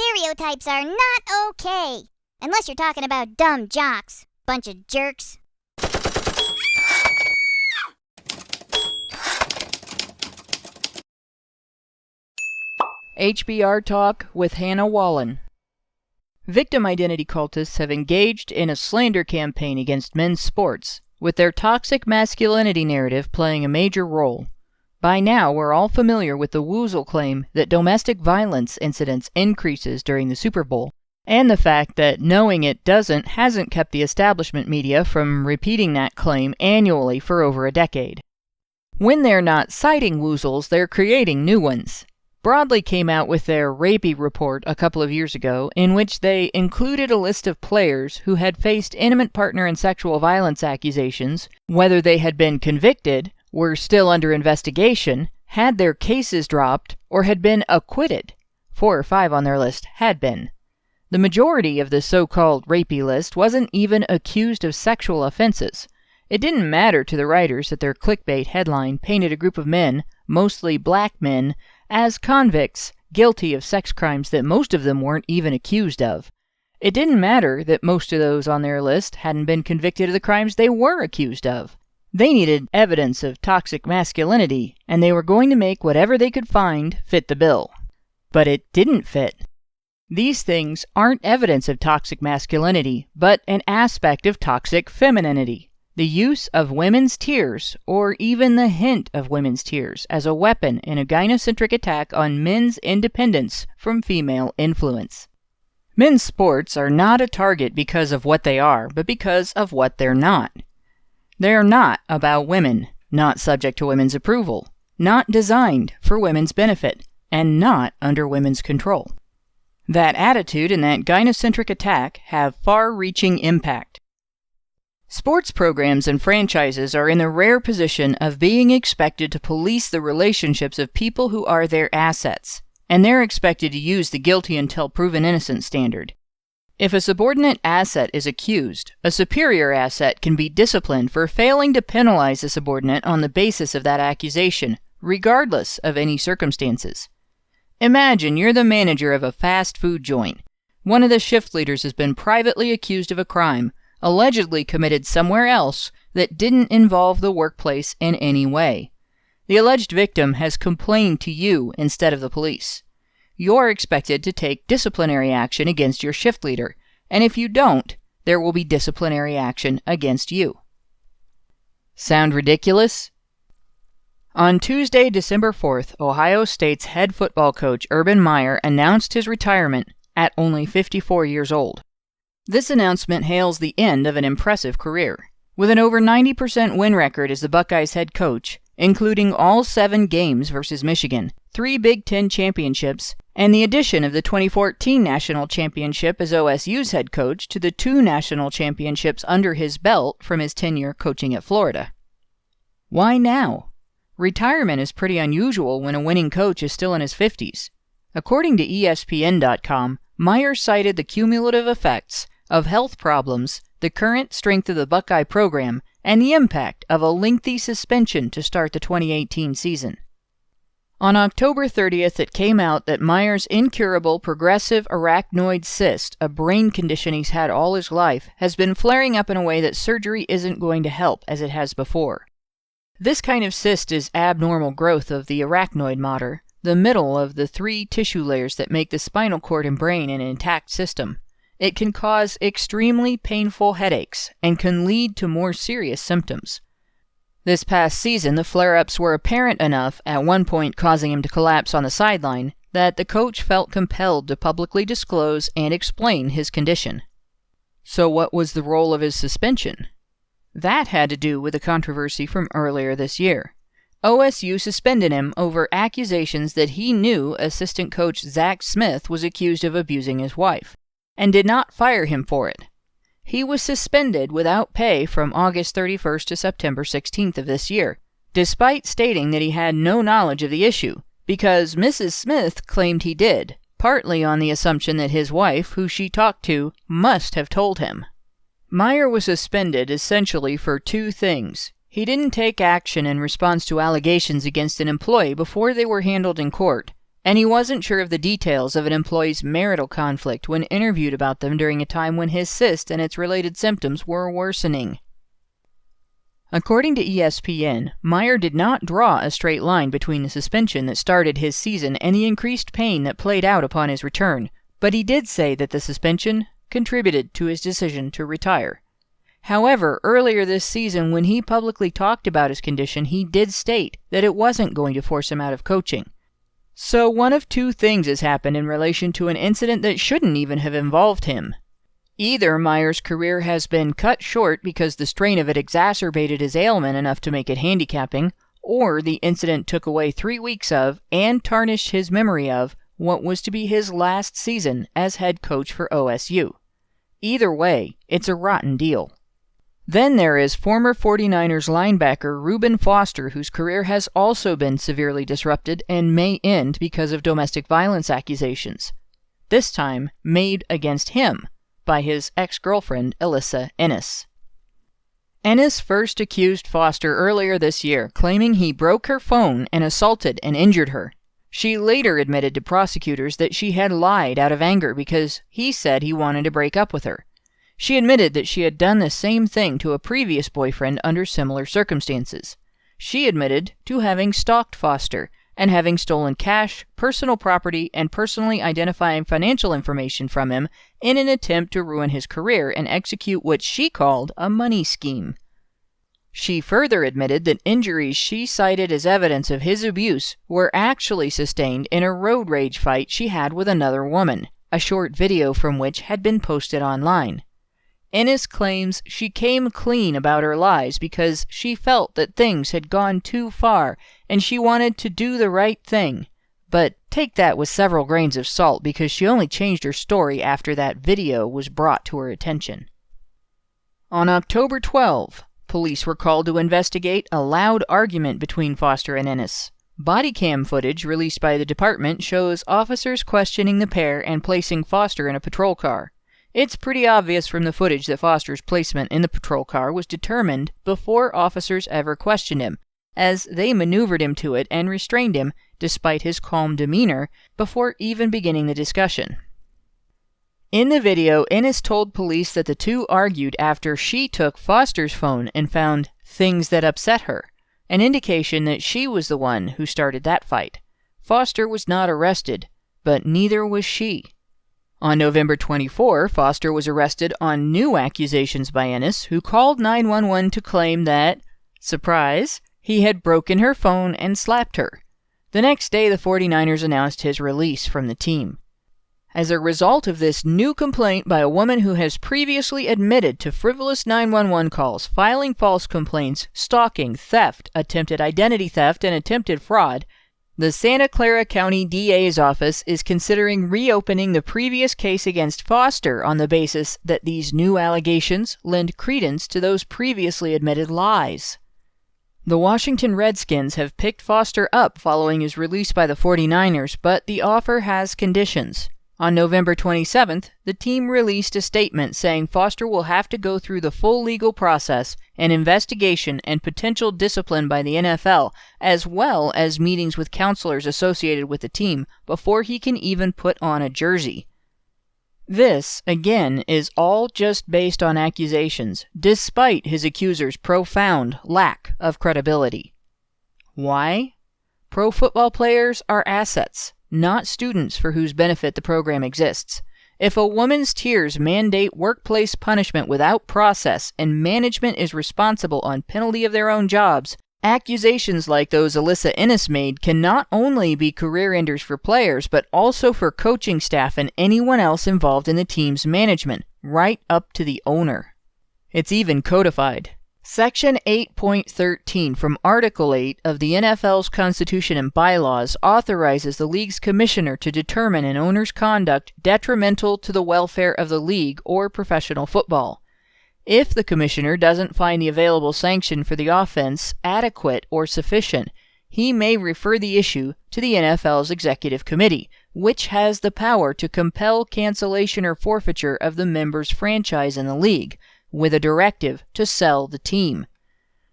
Stereotypes are not okay. Unless you're talking about dumb jocks. Bunch of jerks. HBR Talk with Hannah Wallen. Victim identity cultists have engaged in a slander campaign against men's sports, with their toxic masculinity narrative playing a major role. By now, we're all familiar with the woozle claim that domestic violence incidents increases during the Super Bowl, and the fact that knowing it hasn't kept the establishment media from repeating that claim annually for over a decade. When they're not citing woozles, they're creating new ones. Broadly came out with their Rapey report a couple of years ago, in which they included a list of players who had faced intimate partner and sexual violence accusations, whether they had been convicted, were still under investigation, had their cases dropped, or had been acquitted. 4 or 5 on their list had been. The majority of the so-called Rapey list wasn't even accused of sexual offenses. It didn't matter to the writers that their clickbait headline painted a group of men, mostly black men, as convicts guilty of sex crimes that most of them weren't even accused of. It didn't matter that most of those on their list hadn't been convicted of the crimes they were accused of. They needed evidence of toxic masculinity, and they were going to make whatever they could find fit the bill. But it didn't fit. These things aren't evidence of toxic masculinity, but an aspect of toxic femininity. The use of women's tears, or even the hint of women's tears, as a weapon in a gynocentric attack on men's independence from female influence. Men's sports are not a target because of what they are, but because of what they're not. They're not about women, not subject to women's approval, not designed for women's benefit, and not under women's control. That attitude and that gynocentric attack have far-reaching impact. Sports programs and franchises are in the rare position of being expected to police the relationships of people who are their assets, and they're expected to use the guilty until proven innocent standard. If a subordinate asset is accused, a superior asset can be disciplined for failing to penalize the subordinate on the basis of that accusation, regardless of any circumstances. Imagine you're the manager of a fast food joint. One of the shift leaders has been privately accused of a crime, allegedly committed somewhere else, that didn't involve the workplace in any way. The alleged victim has complained to you instead of the police. You're expected to take disciplinary action against your shift leader, and if you don't, there will be disciplinary action against you. Sound ridiculous? On Tuesday, December 4th, Ohio State's head football coach Urban Meyer announced his retirement at only 54 years old. This announcement hails the end of an impressive career. With an over 90% win record as the Buckeyes head coach, including all 7 games versus Michigan, 3 Big Ten championships, and the addition of the 2014 national championship as OSU's head coach to the 2 national championships under his belt from his tenure coaching at Florida. Why now? Retirement is pretty unusual when a winning coach is still in his 50s. According to ESPN.com, Meyer cited the cumulative effects of health problems, the current strength of the Buckeye program, and the impact of a lengthy suspension to start the 2018 season. On October 30th, it came out that Meyer's incurable progressive arachnoid cyst, a brain condition he's had all his life, has been flaring up in a way that surgery isn't going to help as it has before. This kind of cyst is abnormal growth of the arachnoid mater, the middle of the 3 tissue layers that make the spinal cord and brain an intact system. It can cause extremely painful headaches and can lead to more serious symptoms. This past season, the flare-ups were apparent enough, at one point causing him to collapse on the sideline, that the coach felt compelled to publicly disclose and explain his condition. So what was the role of his suspension? That had to do with a controversy from earlier this year. OSU suspended him over accusations that he knew assistant coach Zach Smith was accused of abusing his wife, and did not fire him for it. He was suspended without pay from August 31st to September 16th of this year, despite stating that he had no knowledge of the issue, because Mrs. Smith claimed he did, partly on the assumption that his wife, who she talked to, must have told him. Meyer was suspended essentially for 2 things. He didn't take action in response to allegations against an employee before they were handled in court, and he wasn't sure of the details of an employee's marital conflict when interviewed about them during a time when his cyst and its related symptoms were worsening. According to ESPN, Meyer did not draw a straight line between the suspension that started his season and the increased pain that played out upon his return, but he did say that the suspension contributed to his decision to retire. However, earlier this season, when he publicly talked about his condition, he did state that it wasn't going to force him out of coaching. So one of two things has happened in relation to an incident that shouldn't even have involved him. Either Meyer's career has been cut short because the strain of it exacerbated his ailment enough to make it handicapping, or the incident took away 3 weeks of, and tarnished his memory of, what was to be his last season as head coach for OSU. Either way, it's a rotten deal. Then there is former 49ers linebacker Reuben Foster, whose career has also been severely disrupted and may end because of domestic violence accusations. This time made against him by his ex-girlfriend Alyssa Ennis. Ennis first accused Foster earlier this year, claiming he broke her phone and assaulted and injured her. She later admitted to prosecutors that she had lied out of anger because he said he wanted to break up with her. She admitted that she had done the same thing to a previous boyfriend under similar circumstances. She admitted to having stalked Foster and having stolen cash, personal property, and personally identifying financial information from him in an attempt to ruin his career and execute what she called a money scheme. She further admitted that injuries she cited as evidence of his abuse were actually sustained in a road rage fight she had with another woman, a short video from which had been posted online. Ennis claims she came clean about her lies because she felt that things had gone too far and she wanted to do the right thing. But take that with several grains of salt because she only changed her story after that video was brought to her attention. On October 12, police were called to investigate a loud argument between Foster and Ennis. Body cam footage released by the department shows officers questioning the pair and placing Foster in a patrol car. It's pretty obvious from the footage that Foster's placement in the patrol car was determined before officers ever questioned him, as they maneuvered him to it and restrained him, despite his calm demeanor, before even beginning the discussion. In the video, Ennis told police that the two argued after she took Foster's phone and found things that upset her, an indication that she was the one who started that fight. Foster was not arrested, but neither was she. On November 24, Foster was arrested on new accusations by Ennis, who called 911 to claim that, surprise, he had broken her phone and slapped her. The next day, the 49ers announced his release from the team. As a result of this new complaint by a woman who has previously admitted to frivolous 911 calls, filing false complaints, stalking, theft, attempted identity theft, and attempted fraud, the Santa Clara County DA's office is considering reopening the previous case against Foster on the basis that these new allegations lend credence to those previously admitted lies. The Washington Redskins have picked Foster up following his release by the 49ers, but the offer has conditions. On November 27th, the team released a statement saying Foster will have to go through the full legal process, an investigation, and potential discipline by the NFL, as well as meetings with counselors associated with the team before he can even put on a jersey. This, again, is all just based on accusations, despite his accuser's profound lack of credibility. Why? Pro football players are assets, not students for whose benefit the program exists. If a woman's tears mandate workplace punishment without process and management is responsible on penalty of their own jobs, accusations like those Alyssa Ennis made can not only be career enders for players, but also for coaching staff and anyone else involved in the team's management, right up to the owner. It's even codified. Section 8.13 from Article 8 of the NFL's Constitution and Bylaws authorizes the league's commissioner to determine an owner's conduct detrimental to the welfare of the league or professional football. If the commissioner doesn't find the available sanction for the offense adequate or sufficient, he may refer the issue to the NFL's executive committee, which has the power to compel cancellation or forfeiture of the member's franchise in the league, with a directive to sell the team.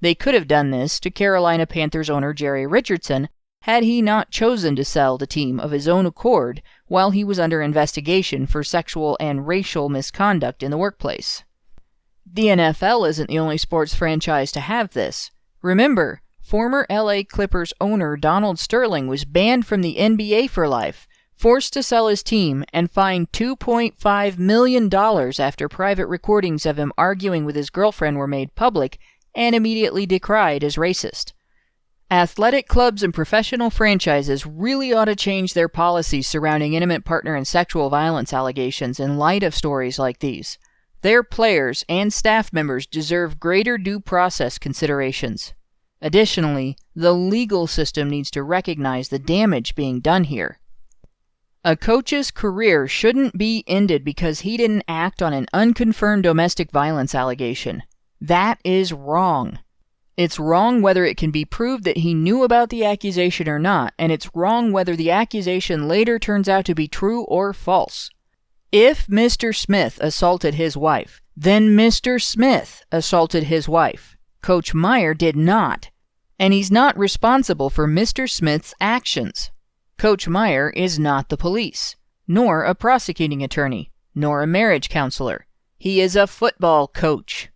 They could have done this to Carolina Panthers owner Jerry Richardson, had he not chosen to sell the team of his own accord while he was under investigation for sexual and racial misconduct in the workplace. The NFL isn't the only sports franchise to have this. Remember, former LA Clippers owner Donald Sterling was banned from the NBA for life, forced to sell his team, and fined $2.5 million after private recordings of him arguing with his girlfriend were made public and immediately decried as racist. Athletic clubs and professional franchises really ought to change their policies surrounding intimate partner and sexual violence allegations in light of stories like these. Their players and staff members deserve greater due process considerations. Additionally, the legal system needs to recognize the damage being done here. A coach's career shouldn't be ended because he didn't act on an unconfirmed domestic violence allegation. That is wrong. It's wrong whether it can be proved that he knew about the accusation or not, and it's wrong whether the accusation later turns out to be true or false. If Mr. Smith assaulted his wife, then Mr. Smith assaulted his wife. Coach Meyer did not, and he's not responsible for Mr. Smith's actions. Coach Meyer is not the police, nor a prosecuting attorney, nor a marriage counselor. He is a football coach.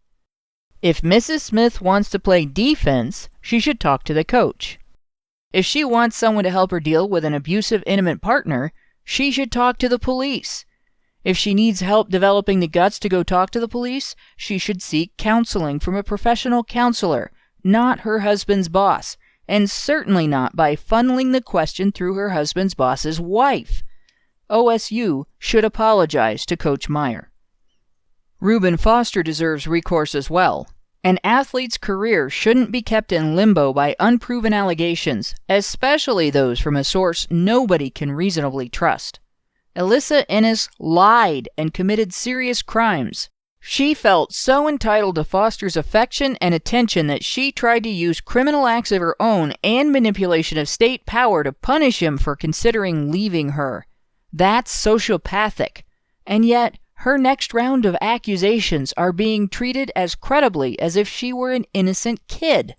If Mrs. Smith wants to play defense, she should talk to the coach. If she wants someone to help her deal with an abusive intimate partner, she should talk to the police. If she needs help developing the guts to go talk to the police, she should seek counseling from a professional counselor, not her husband's boss, and certainly not by funneling the question through her husband's boss's wife. OSU should apologize to Coach Meyer. Reuben Foster deserves recourse as well. An athlete's career shouldn't be kept in limbo by unproven allegations, especially those from a source nobody can reasonably trust. Alyssa Ennis lied and committed serious crimes. She felt so entitled to Foster's affection and attention that she tried to use criminal acts of her own and manipulation of state power to punish him for considering leaving her. That's sociopathic. And yet, her next round of accusations are being treated as credibly as if she were an innocent kid.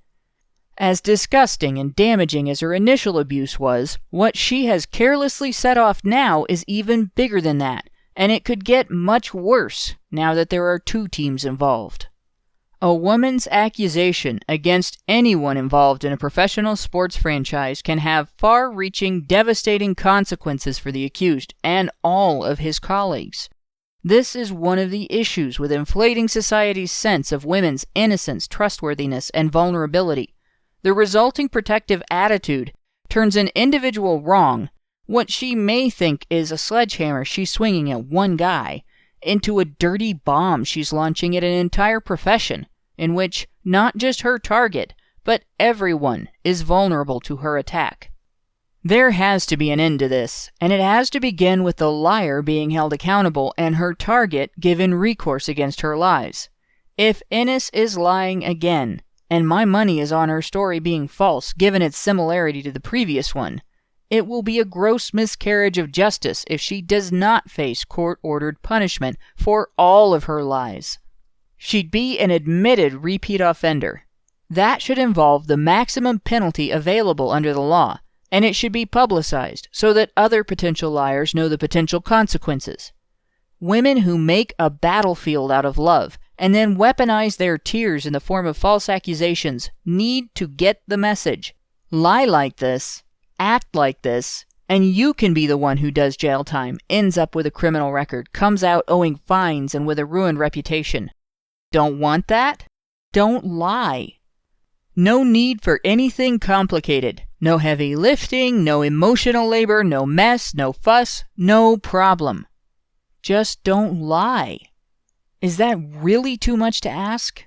As disgusting and damaging as her initial abuse was, what she has carelessly set off now is even bigger than that, and it could get much worse now that there are two teams involved. A woman's accusation against anyone involved in a professional sports franchise can have far-reaching, devastating consequences for the accused and all of his colleagues. This is one of the issues with inflating society's sense of women's innocence, trustworthiness, and vulnerability. The resulting protective attitude turns an individual wrong, what she may think is a sledgehammer she's swinging at one guy, into a dirty bomb she's launching at an entire profession, in which not just her target, but everyone is vulnerable to her attack. There has to be an end to this, and it has to begin with the liar being held accountable and her target given recourse against her lies. If Ennis is lying again, and my money is on her story being false given its similarity to the previous one, it will be a gross miscarriage of justice if she does not face court-ordered punishment for all of her lies. She'd be an admitted repeat offender. That should involve the maximum penalty available under the law, and it should be publicized so that other potential liars know the potential consequences. Women who make a battlefield out of love and then weaponize their tears in the form of false accusations need to get the message. Lie like this, act like this, and you can be the one who does jail time, ends up with a criminal record, comes out owing fines and with a ruined reputation. Don't want that? Don't lie. No need for anything complicated. No heavy lifting, no emotional labor, no mess, no fuss, no problem. Just don't lie. Is that really too much to ask?